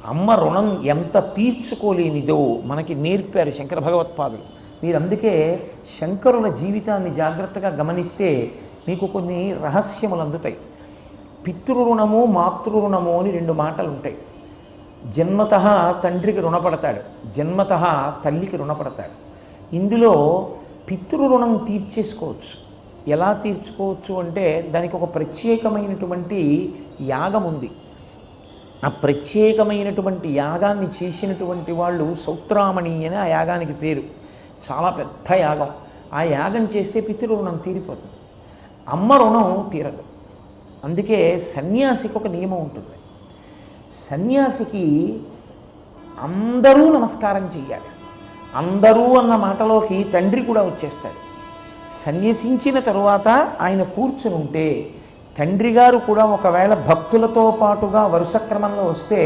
అమ్మ రుణం ఎంత తీర్చుకోలేనిదో మనకి నేర్పారు శంకర భగవత్పాదులు. మీరు అందుకే శంకరుల జీవితాన్ని జాగ్రత్తగా గమనిస్తే మీకు కొన్ని రహస్యములు అందుతాయి. పితృరుణము మాతృరుణము అని రెండు మాటలు ఉంటాయి. జన్మత తండ్రికి రుణపడతాడు, జన్మత తల్లికి రుణపడతాడు. ఇందులో పితృరుణం తీర్చేసుకోవచ్చు. ఎలా తీర్చుకోవచ్చు అంటే దానికి ఒక ప్రత్యేకమైనటువంటి యాగం ఉంది. ఆ ప్రత్యేకమైనటువంటి యాగాన్ని చేసినటువంటి వాళ్ళు సౌత్రామణి అని ఆ యాగానికి పేరు. చాలా పెద్ద యాగం. ఆ యాగం చేస్తే పితృరుణం తీరిపోతుంది, అమ్మ రుణం తీరదు. అందుకే సన్యాసికి ఒక నియమం ఉంటుంది. సన్యాసికి అందరూ నమస్కారం చెయ్యాలి. అందరూ అన్న మాటలోకి తండ్రి కూడా వచ్చేస్తాడు. సన్యసించిన తరువాత ఆయన కూర్చుని ఉంటే తండ్రి గారు కూడా ఒకవేళ భక్తులతో పాటుగా వరుస క్రమంలో వస్తే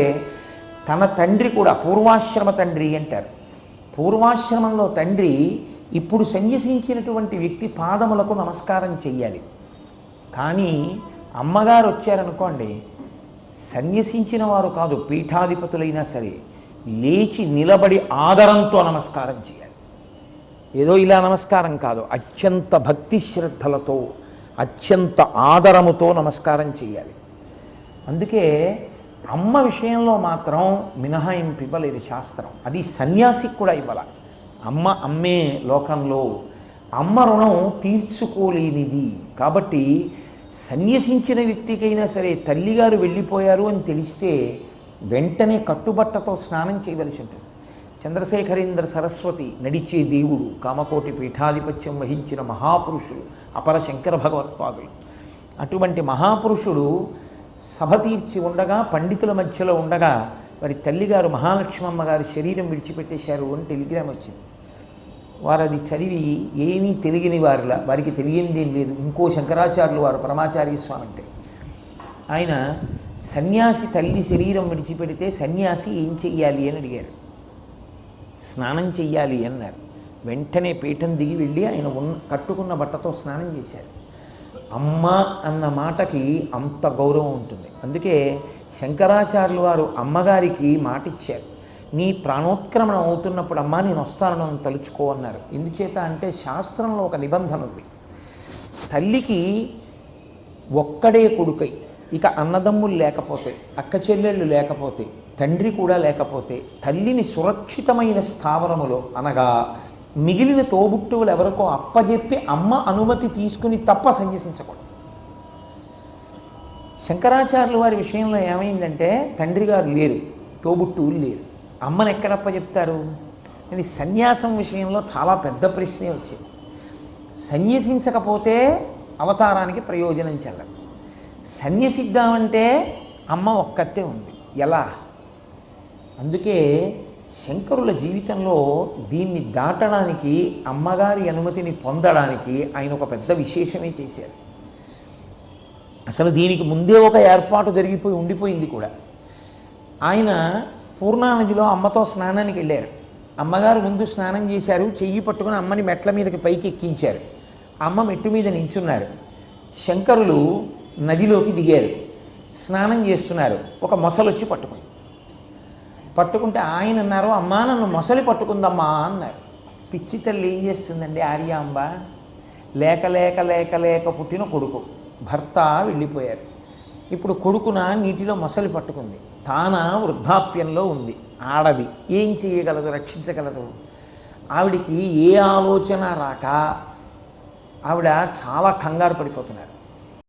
తన తండ్రి కూడా పూర్వాశ్రమ తండ్రి అంటారు. పూర్వాశ్రమంలో తండ్రి ఇప్పుడు సన్యసించినటువంటి వ్యక్తి పాదములకు నమస్కారం చెయ్యాలి. కానీ అమ్మగారు వచ్చారనుకోండి, సన్యసించిన వారు కాదు, పీఠాధిపతులైనా సరే లేచి నిలబడి ఆదరంతో నమస్కారం చేయాలి. ఏదో ఇలా నమస్కారం కాదు, అత్యంత భక్తి శ్రద్ధలతో అత్యంత ఆదరముతో నమస్కారం చేయాలి. అందుకే అమ్మ విషయంలో మాత్రం మినహాయింపు ఇవ్వలేదు శాస్త్రం. అది సన్యాసికి కూడా ఇవ్వాల. అమ్మ అమ్మే లోకంలో, అమ్మ రుణం తీర్చుకోలేనిది. కాబట్టి సన్యసించిన వ్యక్తికైనా సరే తల్లిగారు వెళ్ళిపోయారు అని తెలిస్తే వెంటనే కట్టుబట్టతో స్నానం చేయవలసి ఉంటుంది. చంద్రశేఖరేంద్ర సరస్వతి నడిచే దేవుడు, కామకోటి పీఠాధిపత్యం వహించిన మహాపురుషుడు అపర శంకర భగవత్పాదులు. అటువంటి మహాపురుషుడు సభ తీర్చి ఉండగా, పండితుల మధ్యలో ఉండగా వారి తల్లిగారు మహాలక్ష్మమ్మ గారి శరీరం విడిచిపెట్టేశారు అని టెలిగ్రామ్ వచ్చింది. వారు అది చదివి ఏమీ తెలియని వారిలా, వారికి తెలియందేం లేదు. ఇంకో శంకరాచార్యులు వారు పరమాచార్య స్వామి అంటే ఆయన సన్యాసి తల్లి శరీరం విడిచిపెడితే సన్యాసి ఏం చెయ్యాలి అని అడిగారు. స్నానం చెయ్యాలి అన్నారు. వెంటనే పీఠం దిగి వెళ్ళి ఆయన కట్టుకున్న బట్టతో స్నానం చేశారు. అమ్మ అన్న మాటకి అంత గౌరవం ఉంటుంది. అందుకే శంకరాచార్యులు వారు అమ్మగారికి మాట ఇచ్చారు, నీ ప్రాణోత్క్రమణ అవుతున్నప్పుడు అమ్మా నేను వస్తానని తలుచుకో అన్నారు. ఎందుచేత అంటే శాస్త్రంలో ఒక నిబంధన ఉంది. తల్లికి ఒక్కడే కొడుకై ఇక అన్నదమ్ములు లేకపోతే, అక్క చెల్లెళ్ళు లేకపోతే, తండ్రి కూడా లేకపోతే తల్లిని సురక్షితమైన స్థావరములో అనగా మిగిలిన తోబుట్టువులు ఎవరికో అప్పజెప్పి అమ్మ అనుమతి తీసుకుని తప్ప సన్యసించకూడదు. శంకరాచార్యుల వారి విషయంలో ఏమైందంటే తండ్రి గారు లేరు, తోబుట్టువులు లేరు, అమ్మను ఎక్కడప్ప చెప్తారు అని సన్యాసం విషయంలో చాలా పెద్ద ప్రశ్నే వచ్చింది. సన్యసించకపోతే అవతారానికి ప్రయోజనం చెల్లదు. సన్యసిద్దామంటే అమ్మ ఒక్కతే ఉంది, ఎలా? అందుకే శంకరుల జీవితంలో దీన్ని దాటడానికి, అమ్మగారి అనుమతిని పొందడానికి ఆయన ఒక పెద్ద విశేషమే చేశారు. అసలు దీనికి ముందే ఒక ఏర్పాటు జరిగిపోయి ఉండిపోయింది కూడా. ఆయన పూర్ణానదిలో అమ్మతో స్నానానికి వెళ్ళారు. అమ్మగారు ముందు స్నానం చేశారు, చెయ్యి పట్టుకుని అమ్మని మెట్ల మీదకి పైకి ఎక్కించారు. అమ్మ మెట్టు మీద నించున్నారు. శంకరులు నదిలోకి దిగారు, స్నానం చేస్తున్నారు. ఒక మొసలు వచ్చి పట్టుకుంటే ఆయన అన్నారు, అమ్మా నన్ను మొసలి పట్టుకుందమ్మా అన్నారు. పిచ్చి తల్లి ఏం చేస్తుందండి ఆర్యాంబ? లేక లేక లేక లేక పుట్టిన కొడుకు, భర్త వెళ్ళిపోయారు. ఇప్పుడు కొడుకున నీటిలో మొసలి పట్టుకుంది, తాన వృద్ధాప్యంలో ఉంది, ఆడది ఏం చేయగలదు, రక్షించగలదు? ఆవిడికి ఏ ఆలోచన రాక ఆవిడ చాలా కంగారు పడిపోతున్నారు.